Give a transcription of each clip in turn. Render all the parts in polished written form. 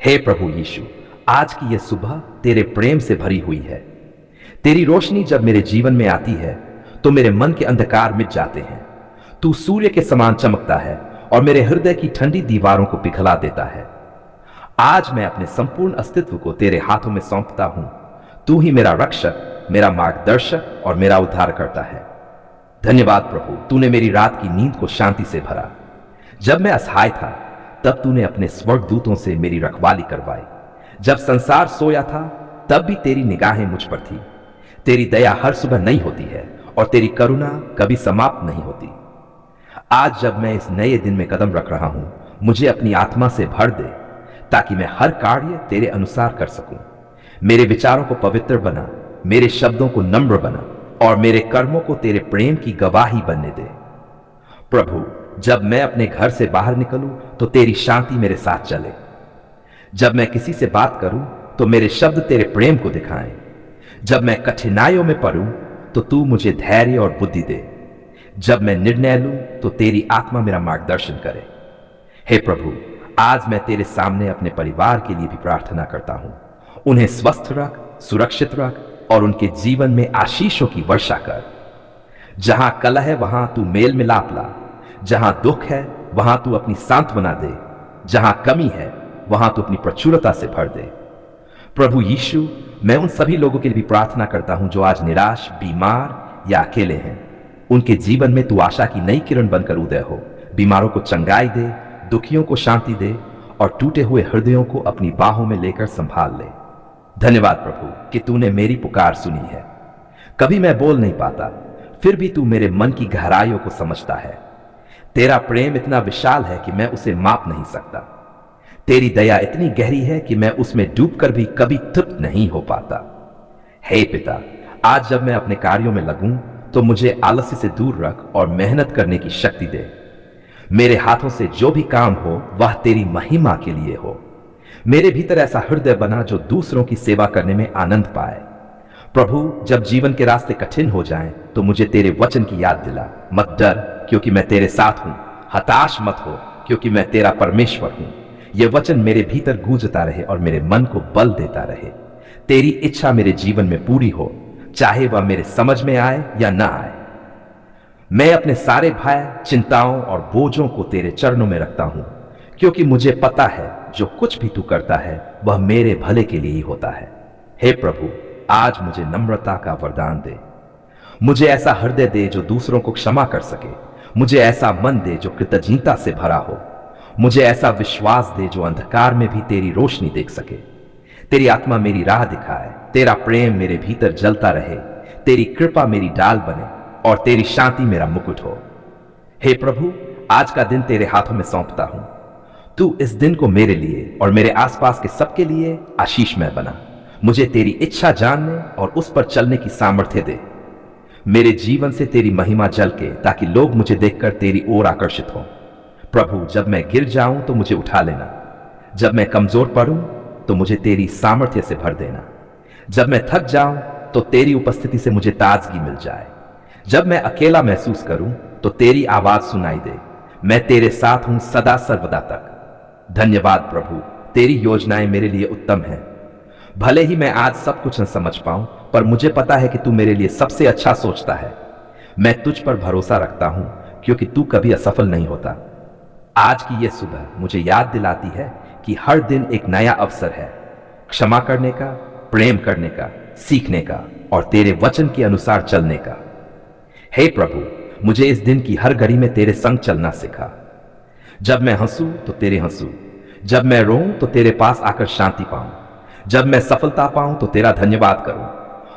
हे प्रभु यीशु, आज की यह सुबह तेरे प्रेम से भरी हुई है। तेरी रोशनी जब मेरे जीवन में आती है तो मेरे मन के अंधकार मिट जाते हैं। तू सूर्य के समान चमकता है और मेरे हृदय की ठंडी दीवारों को पिघला देता है। आज मैं अपने संपूर्ण अस्तित्व को तेरे हाथों में सौंपता हूं। तू ही मेरा रक्षक, मेरा मार्गदर्शक और मेरा उद्धार करता है। धन्यवाद प्रभु, तूने मेरी रात की नींद को शांति से भरा। जब मैं असहाय था तब तूने अपने स्वर्गदूतों से मेरी रखवाली करवाई। जब संसार सोया था तब भी तेरी निगाहें मुझ पर थी। तेरी दया हर सुबह नई होती है और तेरी करुणा कभी समाप्त नहीं होती। आज जब मैं इस नए दिन में कदम रख रहा हूं, मुझे अपनी आत्मा से भर दे ताकि मैं हर कार्य तेरे अनुसार कर सकूं। मेरे विचारों को पवित्र बना, मेरे शब्दों को नम्र बना और मेरे कर्मों को तेरे प्रेम की गवाही बनने दे। प्रभु, जब मैं अपने घर से बाहर निकलूं तो तेरी शांति मेरे साथ चले। जब मैं किसी से बात करूं तो मेरे शब्द तेरे प्रेम को दिखाएं। जब मैं कठिनाइयों में पड़ूं तो तू मुझे धैर्य और बुद्धि दे। जब मैं निर्णय लूं तो तेरी आत्मा मेरा मार्गदर्शन करे। हे प्रभु, आज मैं तेरे सामने अपने परिवार के लिए भी प्रार्थना करता हूं। उन्हें स्वस्थ रख, सुरक्षित रख और उनके जीवन में आशीषों की वर्षा कर। जहां कलह है वहां तू मेल मिलाप ला। जहां दुख है वहां तू अपनी सांत्वना दे। जहां कमी है वहां तू अपनी प्रचुरता से भर दे। प्रभु यीशु, मैं उन सभी लोगों के लिए भी प्रार्थना करता हूं जो आज निराश, बीमार या अकेले हैं। उनके जीवन में तू आशा की नई किरण बनकर उदय हो। बीमारों को चंगाई दे, दुखियों को शांति दे और टूटे हुए हृदयों को अपनी बाहों में लेकर संभाल ले। धन्यवाद प्रभु कि तूने मेरी पुकार सुनी है। कभी मैं बोल नहीं पाता, फिर भी तू मेरे मन की गहराइयों को समझता है। तेरा प्रेम इतना विशाल है कि मैं उसे माप नहीं सकता। तेरी दया इतनी गहरी है कि मैं उसमें डूबकर भी कभी तृप्त नहीं हो पाता। हे पिता, आज जब मैं अपने कार्यों में लगूं तो मुझे आलस्य से दूर रख और मेहनत करने की शक्ति दे। मेरे हाथों से जो भी काम हो वह तेरी महिमा के लिए हो। मेरे भीतर ऐसा हृदय बना जो दूसरों की सेवा करने में आनंद पाए। प्रभु, जब जीवन के रास्ते कठिन हो जाएं तो मुझे तेरे वचन की याद दिला। मत डर क्योंकि मैं तेरे साथ हूं। हताश मत हो क्योंकि मैं तेरा परमेश्वर हूं। यह वचन मेरे भीतर गूंजता रहे और मेरे मन को बल देता रहे। तेरी इच्छा मेरे जीवन में पूरी हो, चाहे वह मेरे समझ में आए या ना आए। मैं अपने सारे भय, चिंताओं और बोझों को तेरे चरणों में रखता हूं, क्योंकि मुझे पता है जो कुछ भी तू करता है वह मेरे भले के लिए ही होता है। हे प्रभु, आज मुझे नम्रता का वरदान दे। मुझे ऐसा हृदय दे जो दूसरों को क्षमा कर सके। मुझे ऐसा मन दे जो कृतज्ञता से भरा हो। मुझे ऐसा विश्वास दे जो अंधकार में भी तेरी रोशनी देख सके। तेरी आत्मा मेरी राह दिखाए, तेरा प्रेम मेरे भीतर जलता रहे, तेरी कृपा मेरी डाल बने और तेरी शांति मेरा मुकुट हो। हे प्रभु, आज का दिन तेरे हाथों में सौंपता हूं। तू इस दिन को मेरे लिए और मेरे आसपास के सबके लिए आशीषमय बना। मुझे तेरी इच्छा जानने और उस पर चलने की सामर्थ्य दे। मेरे जीवन से तेरी महिमा झलके ताकि लोग मुझे देखकर तेरी ओर आकर्षित हों। प्रभु, जब मैं गिर जाऊं तो मुझे उठा लेना। जब मैं कमजोर पड़ूं तो मुझे तेरी सामर्थ्य से भर देना। जब मैं थक जाऊं तो तेरी उपस्थिति से मुझे ताजगी मिल जाए। जब मैं अकेला महसूस करूं तो तेरी आवाज सुनाई दे। मैं तेरे साथ हूं सदा सर्वदा तक। धन्यवाद प्रभु, तेरी योजनाएं मेरे लिए उत्तम हैं। भले ही मैं आज सब कुछ न समझ पाऊं, पर मुझे पता है कि तू मेरे लिए सबसे अच्छा सोचता है। मैं तुझ पर भरोसा रखता हूं क्योंकि तू कभी असफल नहीं होता। आज की यह सुबह मुझे याद दिलाती है कि हर दिन एक नया अवसर है, क्षमा करने का, प्रेम करने का, सीखने का और तेरे वचन के अनुसार चलने का। हे प्रभु, मुझे इस दिन की हर घड़ी में तेरे संग चलना सिखा। जब मैं हंसूं तो तेरे हंसूं, जब मैं रोऊं तो तेरे पास आकर शांति पाऊं, जब मैं सफलता पाऊं तो तेरा धन्यवाद करूं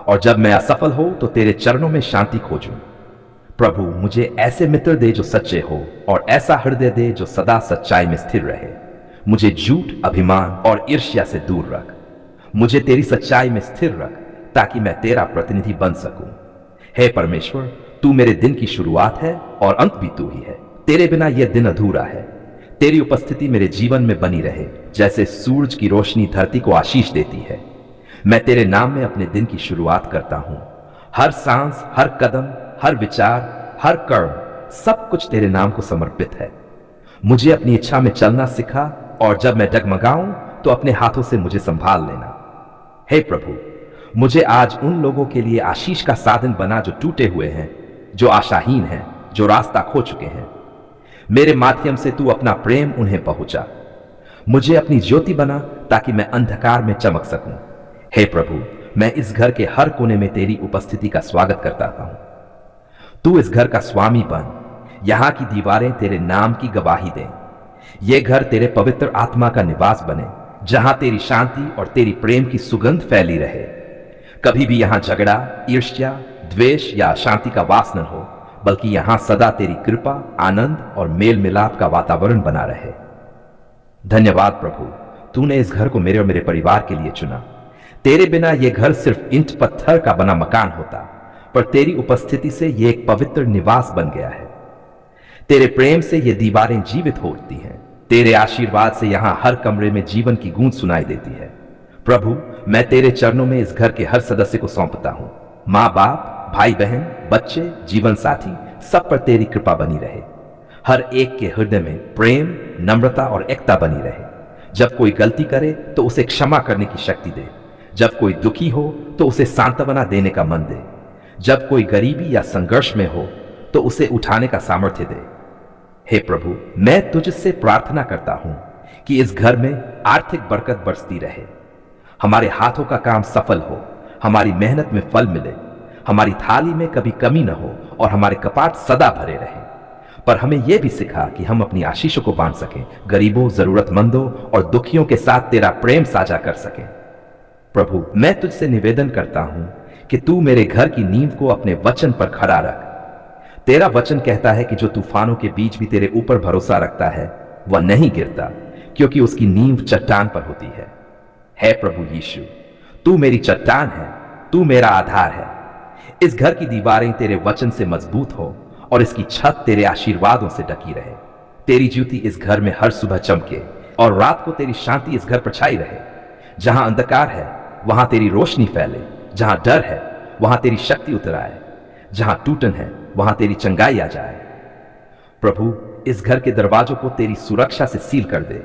और जब मैं असफल हो तो तेरे चरणों में शांति खोजूं। प्रभु, मुझे ऐसे मित्र दे जो सच्चे हो और ऐसा हृदय दे जो सदा सच्चाई में स्थिर रहे। मुझे झूठ, अभिमान और ईर्ष्या से दूर रख। मुझे तेरी सच्चाई में स्थिर रख ताकि मैं तेरा प्रतिनिधि बन सकूं। हे परमेश्वर, तू मेरे दिन की शुरुआत है और अंत भी तू ही है। तेरे बिना यह दिन अधूरा है। तेरी उपस्थिति मेरे जीवन में बनी रहे, जैसे सूरज की रोशनी धरती को आशीष देती है। मैं तेरे नाम में अपने दिन की शुरुआत करता हूं। हर सांस, हर कदम, हर विचार, हर कर्म, सब कुछ तेरे नाम को समर्पित है। मुझे अपनी इच्छा में चलना सिखा और जब मैं डगमगाऊं तो अपने हाथों से मुझे संभाल लेना। हे प्रभु, मुझे आज उन लोगों के लिए आशीष का साधन बना जो टूटे हुए हैं, जो आशाहीन हैं, जो रास्ता खो चुके हैं। मेरे माध्यम से तू अपना प्रेम उन्हें पहुंचा। मुझे अपनी ज्योति बना ताकि मैं अंधकार में चमक सकूं। हे प्रभु, मैं इस घर के हर कोने में तेरी उपस्थिति का स्वागत करता हूं। तू इस घर का स्वामी बन। यहां की दीवारें तेरे नाम की गवाही दें। यह घर तेरे पवित्र आत्मा का निवास बने, जहां तेरी शांति और तेरी प्रेम की सुगंध फैली रहे। कभी भी यहां झगड़ा, ईर्ष्या, द्वेष या शांति का वास न हो, बल्कि यहां सदा तेरी कृपा, आनंद और मेल मिलाप का वातावरण बना रहे। धन्यवाद प्रभु, तूने इस घर को मेरे और मेरे परिवार के लिए चुना। तेरे बिना यह घर सिर्फ ईंट पत्थर का बना मकान होता, पर तेरी उपस्थिति से यह एक पवित्र निवास बन गया है। तेरे प्रेम से ये दीवारें जीवित हो उठती हैं। तेरे आशीर्वाद से यहां हर कमरे में जीवन की गूंज सुनाई देती है। प्रभु, मैं तेरे चरणों में इस घर के हर सदस्य को सौंपता हूं। माँ बाप, भाई बहन, बच्चे, जीवन साथी, सब पर तेरी कृपा बनी रहे। हर एक के हृदय में प्रेम, नम्रता और एकता बनी रहे। जब कोई गलती करे तो उसे क्षमा करने की शक्ति दे। जब कोई दुखी हो तो उसे सांत्वना देने का मन दे। जब कोई गरीबी या संघर्ष में हो तो उसे उठाने का सामर्थ्य दे। हे प्रभु, मैं तुझसे प्रार्थना करता हूं कि इस घर में आर्थिक बरकत बरसती रहे। हमारे हाथों का काम सफल हो, हमारी मेहनत में फल मिले, हमारी थाली में कभी कमी न हो और हमारे कपाट सदा भरे रहे। पर हमें यह भी सिखा कि हम अपनी आशीषों को बांट सकें, गरीबों, जरूरतमंदों और दुखियों के साथ तेरा प्रेम साझा कर सकें। प्रभु, मैं तुझसे निवेदन करता हूं कि तू मेरे घर की नींव को अपने वचन पर खड़ा रख। तेरा वचन कहता है कि जो तूफानों के बीच भी तेरे ऊपर भरोसा रखता है वह नहीं गिरता, क्योंकि उसकी नींव चट्टान पर होती है। हे प्रभु यीशु, तू मेरी चट्टान है, तू मेरा आधार है। इस घर की दीवारें तेरे वचन से मजबूत हो और इसकी छत तेरे आशीर्वादों से ढकी रहे। तेरी ज्योति इस घर में हर सुबह चमके और रात को तेरी शांति इस घर पर छाई रहे। जहां अंधकार है वहां तेरी रोशनी फैले, जहां डर है वहां तेरी शक्ति उतर आए, जहां टूटन है वहां तेरी चंगाई आ जाए। प्रभु, इस घर के दरवाजों को तेरी सुरक्षा से सील कर दे।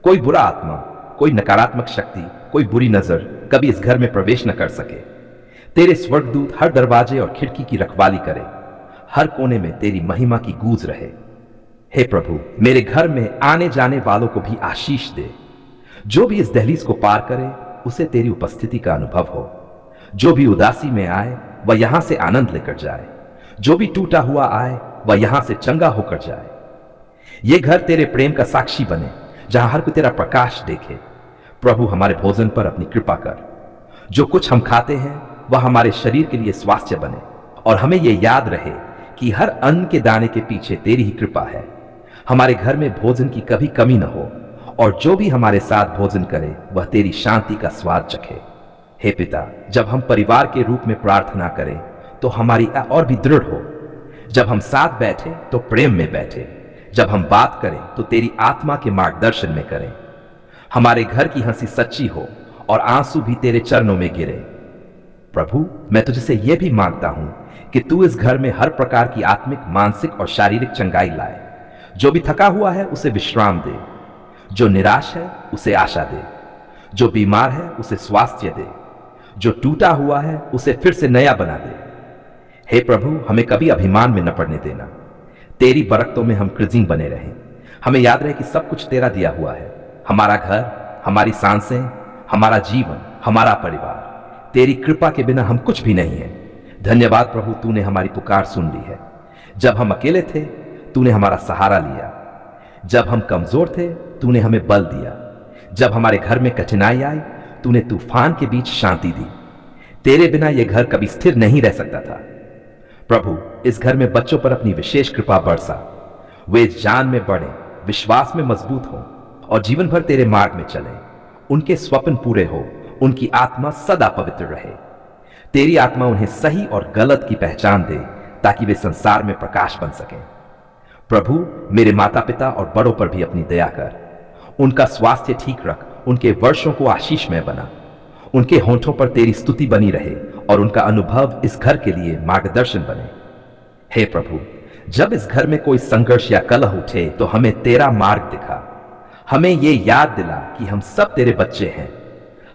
कोई बुरा आत्मा, कोई नकारात्मक शक्ति, कोई बुरी नजर कभी इस घर में प्रवेश न कर सके। तेरे स्वर्गदूत हर दरवाजे और खिड़की की रखवाली करे। हर कोने में तेरी महिमा की गूंज रहे। हे प्रभु, मेरे घर में आने जाने वालों को भी आशीष दे। जो भी इस दहलीज को पार करे उसे तेरी उपस्थिति का अनुभव हो। जो भी उदासी में आए वह यहां से आनंद लेकर जाए। जो भी टूटा हुआ आए वह यहां से चंगा होकर जाए। यह घर तेरे प्रेम का साक्षी बने, जहां हर कोई तेरा प्रकाश देखे। प्रभु, हमारे भोजन पर अपनी कृपा कर। जो कुछ हम खाते हैं वह हमारे शरीर के लिए स्वास्थ्य बने और हमें यह याद रहे कि हर अन्न के दाने के पीछे तेरी ही कृपा है। हमारे घर में भोजन की कभी कमी न हो और जो भी हमारे साथ भोजन करे वह तेरी शांति का स्वाद चखे। हे पिता, जब हम परिवार के रूप में प्रार्थना करें तो हमारी और भी दृढ़ हो। जब हम साथ बैठे तो प्रेम में बैठे। जब हम बात करें तो तेरी आत्मा के मार्गदर्शन में करें। हमारे घर की हंसी सच्ची हो और आंसू भी तेरे चरणों में गिरे। प्रभु, मैं तुझसे यह भी मांगता हूं कि तू इस घर में हर प्रकार की आत्मिक, मानसिक और शारीरिक चंगाई लाए। जो भी थका हुआ है उसे विश्राम दे। जो निराश है उसे आशा दे। जो बीमार है उसे स्वास्थ्य दे। जो टूटा हुआ है उसे फिर से नया बना दे। हे प्रभु, हमें कभी अभिमान में न पड़ने देना। तेरी बरकतों में हम कृजिंग बने रहें। हमें याद रहे कि सब कुछ तेरा दिया हुआ है। हमारा घर, हमारी सांसें, हमारा जीवन, हमारा परिवार। तेरी कृपा के बिना हम कुछ भी नहीं है। धन्यवाद प्रभु, तूने हमारी पुकार सुन ली है। जब हम अकेले थे तूने हमारा सहारा लिया। जब हम कमजोर थे तूने हमें बल दिया। जब हमारे घर में कठिनाई आई तूने तूफान के बीच शांति दी। तेरे बिना यह घर कभी स्थिर नहीं रह सकता था। प्रभु, इस घर में बच्चों पर अपनी विशेष कृपा बरसा। वे इस जान में बढ़े, विश्वास में मजबूत हो और जीवन भर तेरे मार्ग में चले। उनके स्वप्न पूरे हो, उनकी आत्मा सदा पवित्र रहे। तेरी आत्मा उन्हें सही और गलत की पहचान दे ताकि वे संसार में प्रकाश बन सकें। प्रभु, मेरे माता पिता और बड़ों पर भी अपनी दया कर। उनका स्वास्थ्य ठीक रख, उनके वर्षों को आशीषमय बना। उनके होंठों पर तेरी स्तुति बनी रहे और उनका अनुभव इस घर के लिए मार्गदर्शन बने। हे प्रभु, जब इस घर में कोई संघर्ष या कलह उठे तो हमें तेरा मार्ग दिखा। हमें ये याद दिला कि हम सब तेरे बच्चे हैं।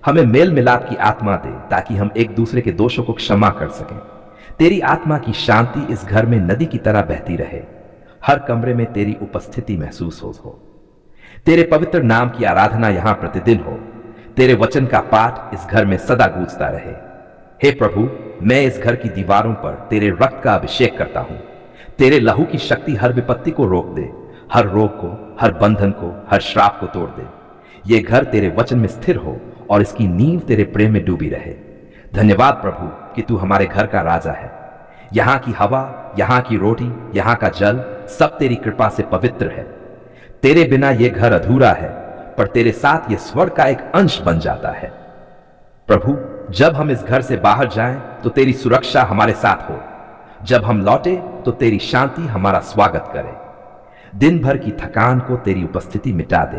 हमें मेल मिलाप की आत्मा दे ताकि हम एक दूसरे के दोषों को क्षमा कर सकें। तेरी आत्मा की शांति इस घर में नदी की तरह बहती रहे। हर कमरे में तेरी उपस्थिति महसूस हो। तेरे पवित्र नाम की आराधना यहां प्रतिदिन हो। तेरे वचन का पाठ इस घर में सदा गूंजता रहे। हे प्रभु, मैं इस घर की दीवारों पर तेरे रक्त का अभिषेक करता हूं। तेरे लहू की शक्ति हर विपत्ति को रोक दे, हर रोग को, हर बंधन को, हर श्राप को तोड़ दे। ये घर तेरे वचन में स्थिर हो और इसकी नींव तेरे प्रेम में डूबी रहे। धन्यवाद प्रभु कि तू हमारे घर का राजा है। यहां की हवा, यहां की रोटी, यहां का जल सब तेरी कृपा से पवित्र है। तेरे बिना यह घर अधूरा है, पर तेरे साथ यह स्वर्ग का एक अंश बन जाता है। प्रभु, जब हम इस घर से बाहर जाएं तो तेरी सुरक्षा हमारे साथ हो। जब हम लौटे तो तेरी शांति हमारा स्वागत करे। दिन भर की थकान को तेरी उपस्थिति मिटा दे।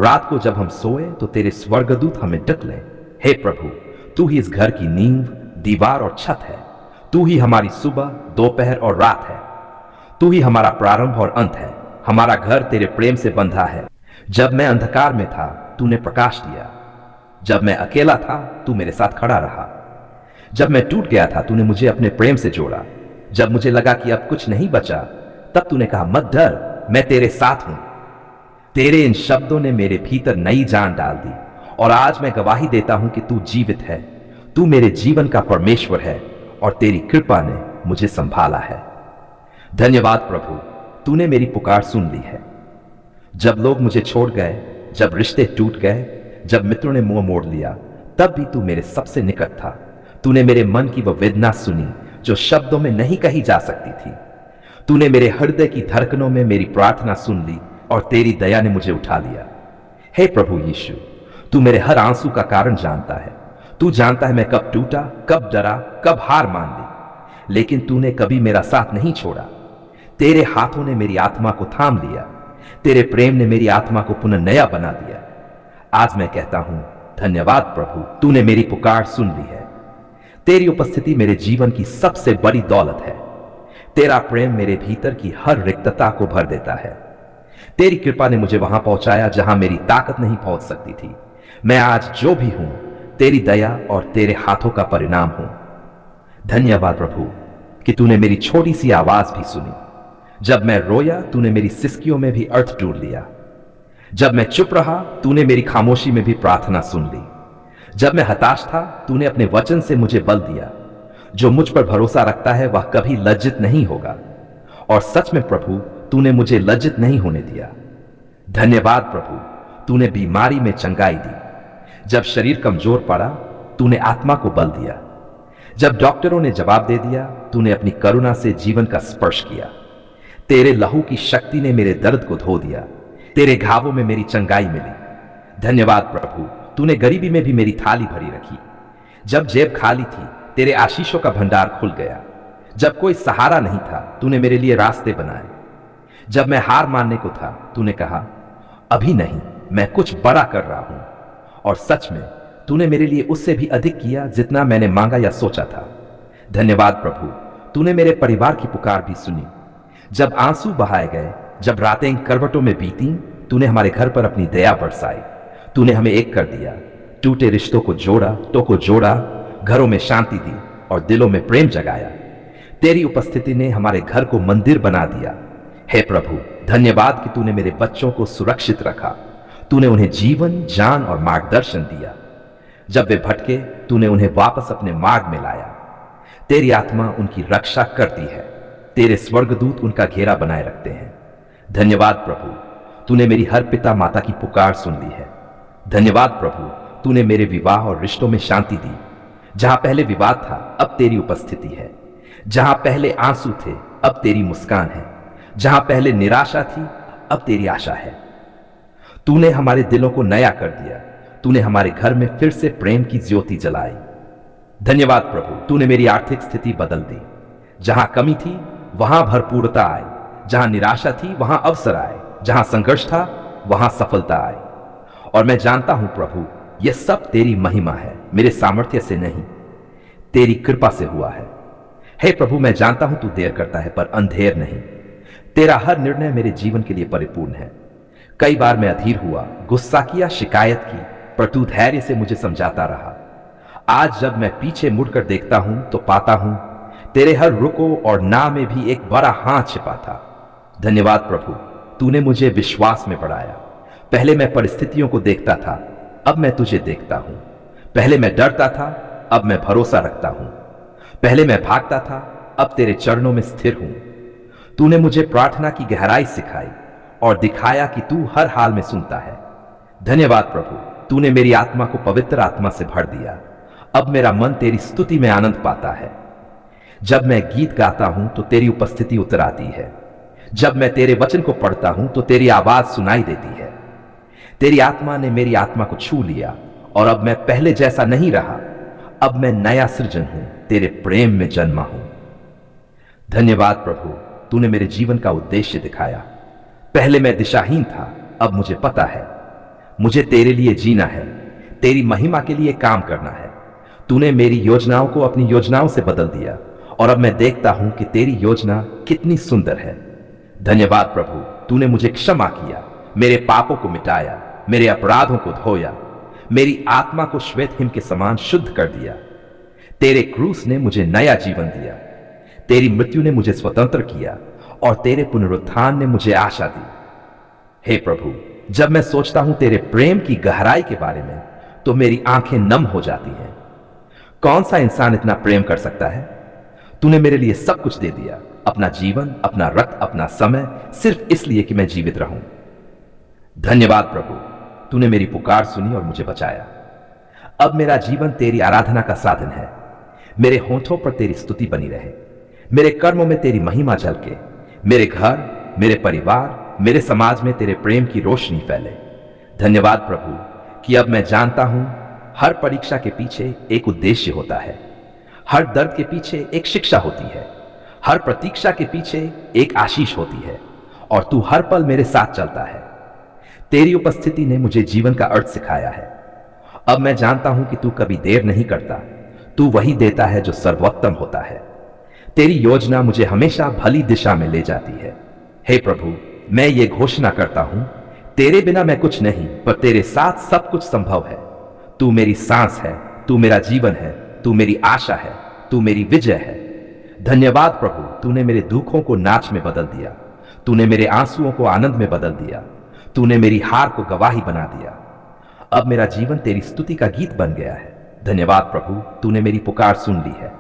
रात को जब हम सोए तो तेरे स्वर्गदूत हमें ढक लें। हे प्रभु, तू ही इस घर की नींव, दीवार और छत है। तू ही हमारी सुबह, दोपहर और रात है। तू ही हमारा प्रारंभ और अंत है। हमारा घर तेरे प्रेम से बंधा है। जब मैं अंधकार में था, तूने प्रकाश दिया। जब मैं अकेला था, तू मेरे साथ खड़ा रहा। जब मैं टूट गया था, तूने मुझे अपने प्रेम से जोड़ा। जब मुझे लगा कि अब कुछ नहीं बचा, तब तूने कहा, मत डर, मैं तेरे साथ हूं। तेरे इन शब्दों ने मेरे भीतर नई जान डाल दी और आज मैं गवाही देता हूं कि तू जीवित है। तू मेरे जीवन का परमेश्वर है और तेरी कृपा ने मुझे संभाला है। धन्यवाद प्रभु, तूने मेरी पुकार सुन ली है। जब लोग मुझे छोड़ गए, जब रिश्ते टूट गए, जब मित्रों ने मुंह मोड़ लिया, तब भी तू मेरे सबसे निकट था। तूने मेरे मन की वह वेदना सुनी जो शब्दों में नहीं कही जा सकती थी। तूने मेरे हृदय की धड़कनों में मेरी प्रार्थना सुन ली और तेरी दया ने मुझे उठा लिया। हे प्रभु यीशु, तू मेरे हर आंसू का कारण जानता है। तू जानता है मैं कब टूटा, कब डरा, कब हार मान ली, लेकिन तूने कभी मेरा साथ नहीं छोड़ा। तेरे हाथों ने मेरी आत्मा को थाम लिया। तेरे प्रेम ने मेरी आत्मा को पुनः नया बना दिया। आज मैं कहता हूं, धन्यवाद प्रभु, तूने मेरी पुकार सुन ली है। तेरी उपस्थिति मेरे जीवन की सबसे बड़ी दौलत है। तेरा प्रेम मेरे भीतर की हर रिक्तता को भर देता है। तेरी कृपा ने मुझे वहां पहुंचाया जहां मेरी ताकत नहीं पहुंच सकती थी। मैं आज जो भी हूं, तेरी दया और तेरे हाथों का परिणाम हूं। धन्यवाद प्रभु कि तूने मेरी छोटी सी आवाज भी सुनी। जब मैं रोया, तूने मेरी सिसकियों में भी अर्थ ढूंढ लिया। जब मैं चुप रहा, तूने मेरी खामोशी में भी प्रार्थना सुन ली। जब मैं हताश था, तूने अपने वचन से मुझे बल दिया। जो मुझ पर भरोसा रखता है वह कभी लज्जित नहीं होगा। और सच में प्रभु, तूने मुझे लज्जित नहीं होने दिया। धन्यवाद प्रभु, तूने बीमारी में चंगाई दी। जब शरीर कमजोर पड़ा, तूने आत्मा को बल दिया। जब डॉक्टरों ने जवाब दे दिया, तूने अपनी करुणा से जीवन का स्पर्श किया। तेरे लहू की शक्ति ने मेरे दर्द को धो दिया। तेरे घावों में मेरी चंगाई मिली। धन्यवाद प्रभु, तूने गरीबी में भी मेरी थाली भरी रखी। जब जेब खाली थी, तेरे आशीषों का भंडार खुल गया। जब कोई सहारा नहीं था, तूने मेरे लिए रास्ते बनाए। जब मैं हार मानने को था, तूने कहा, अभी नहीं, मैं कुछ बड़ा कर रहा हूं। और सच में तूने मेरे लिए उससे भी अधिक किया जितना मैंने मांगा या सोचा था। धन्यवाद प्रभु, तूने मेरे परिवार की पुकार भी सुनी। जब आंसू बहाए गए, जब रातें करवटों में बीती, तूने हमारे घर पर अपनी दया बरसाई। तूने हमें एक कर दिया। टूटे रिश्तों को जोड़ा, घरों में शांति दी और दिलों में प्रेम जगाया। तेरी उपस्थिति ने हमारे घर को मंदिर बना दिया। हे प्रभु, धन्यवाद कि तूने मेरे बच्चों को सुरक्षित रखा। तूने उन्हें जीवन, जान और मार्गदर्शन दिया। जब वे भटके, तूने उन्हें वापस अपने मार्ग में लाया। तेरी आत्मा उनकी रक्षा करती है। तेरे स्वर्गदूत उनका घेरा बनाए रखते हैं। धन्यवाद प्रभु, तूने मेरी हर पिता माता की पुकार सुन ली है। धन्यवाद प्रभु, तूने मेरे विवाह और रिश्तों में शांति दी। जहां पहले विवाद था, अब तेरी उपस्थिति है। जहां पहले आंसू थे, अब तेरी मुस्कान है। जहां पहले निराशा थी, अब तेरी आशा है। तूने हमारे दिलों को नया कर दिया। तूने हमारे घर में फिर से प्रेम की ज्योति जलाई। धन्यवाद प्रभु, तूने मेरी आर्थिक स्थिति बदल दी। जहां कमी थी, वहां भरपूरता आई। जहां निराशा थी, वहां अवसर आए। जहां संघर्ष था, वहां सफलता आई। और मैं जानता हूं प्रभु, यह सब तेरी महिमा है, मेरे सामर्थ्य से नहीं, तेरी कृपा से हुआ है। हे प्रभु, मैं जानता हूं तू देर करता है पर अंधेर नहीं। तेरा हर निर्णय मेरे जीवन के लिए परिपूर्ण है। कई बार मैं अधीर हुआ, गुस्सा किया, शिकायत की, पर तू धैर्य से मुझे समझाता रहा। आज जब मैं पीछे मुड़कर देखता हूं तो पाता हूं तेरे हर रुको और ना में भी एक बड़ा हाथ छिपा था। धन्यवाद प्रभु, तूने मुझे विश्वास में बढ़ाया। पहले मैं परिस्थितियों को देखता था, अब मैं तुझे देखता हूं। पहले मैं डरता था, अब मैं भरोसा रखता हूं। पहले मैं भागता था, अब तेरे चरणों में स्थिर हूं। तूने मुझे प्रार्थना की गहराई सिखाई और दिखाया कि तू हर हाल में सुनता है। धन्यवाद प्रभु, तूने मेरी आत्मा को पवित्र आत्मा से भर दिया। अब मेरा मन तेरी स्तुति में आनंद पाता है। जब मैं गीत गाता हूं तो तेरी उपस्थिति उतर आती है। जब मैं तेरे वचन को पढ़ता हूं तो तेरी आवाज सुनाई देती है। तेरी आत्मा ने मेरी आत्मा को छू लिया और अब मैं पहले जैसा नहीं रहा। अब मैं नया सृजन हूं, तेरे प्रेम में जन्मा हूं। धन्यवाद प्रभु, तूने मेरे जीवन का उद्देश्य दिखाया। पहले मैं दिशाहीन था, अब मुझे पता है मुझे तेरे लिए जीना है, तेरी महिमा के लिए काम करना है। तूने मेरी योजनाओं को अपनी योजनाओं से बदल दिया और अब मैं देखता हूं कि तेरी योजना कितनी सुंदर है। धन्यवाद प्रभु, तूने मुझे क्षमा किया, मेरे पापों को मिटाया, मेरे अपराधों को धोया, मेरी आत्मा को श्वेत हिम के समान शुद्ध कर दिया। तेरे क्रूस ने मुझे नया जीवन दिया, तेरी मृत्यु ने मुझे स्वतंत्र किया और तेरे पुनरुत्थान ने मुझे आशा दी। हे प्रभु, जब मैं सोचता हूं तेरे प्रेम की गहराई के बारे में तो मेरी आंखें नम हो जाती हैं। कौन सा इंसान इतना प्रेम कर सकता है? तूने मेरे लिए सब कुछ दे दिया, अपना जीवन, अपना रक्त, अपना समय, सिर्फ इसलिए कि मैं जीवित रहूं। धन्यवाद प्रभु, तूने मेरी पुकार सुनी और मुझे बचाया। अब मेरा जीवन तेरी आराधना का साधन है। मेरे होठों पर तेरी स्तुति बनी रहे, मेरे कर्मों में तेरी महिमा झलके, मेरे घर, मेरे परिवार, मेरे समाज में तेरे प्रेम की रोशनी फैले। धन्यवाद प्रभु कि अब मैं जानता हूं हर परीक्षा के पीछे एक उद्देश्य होता है, हर दर्द के पीछे एक शिक्षा होती है, हर प्रतीक्षा के पीछे एक आशीष होती है और तू हर पल मेरे साथ चलता है। तेरी उपस्थिति ने मुझे जीवन का अर्थ सिखाया है। अब मैं जानता हूं कि तू कभी देर नहीं करता, तू वही देता है जो सर्वोत्तम होता है। तेरी योजना मुझे हमेशा भली दिशा में ले जाती है। हे प्रभु, मैं ये घोषणा करता हूं, तेरे बिना मैं कुछ नहीं, पर तेरे साथ सब कुछ संभव है। तू मेरी सांस है, तू मेरा जीवन है, तू मेरी आशा है, तू मेरी विजय है। धन्यवाद प्रभु, तूने मेरे दुखों को नाच में बदल दिया, तूने मेरे आंसुओं को आनंद में बदल दिया, तूने मेरी हार को गवाही बना दिया। अब मेरा जीवन तेरी स्तुति का गीत बन गया है। धन्यवाद प्रभु, तूने मेरी पुकार सुन ली है।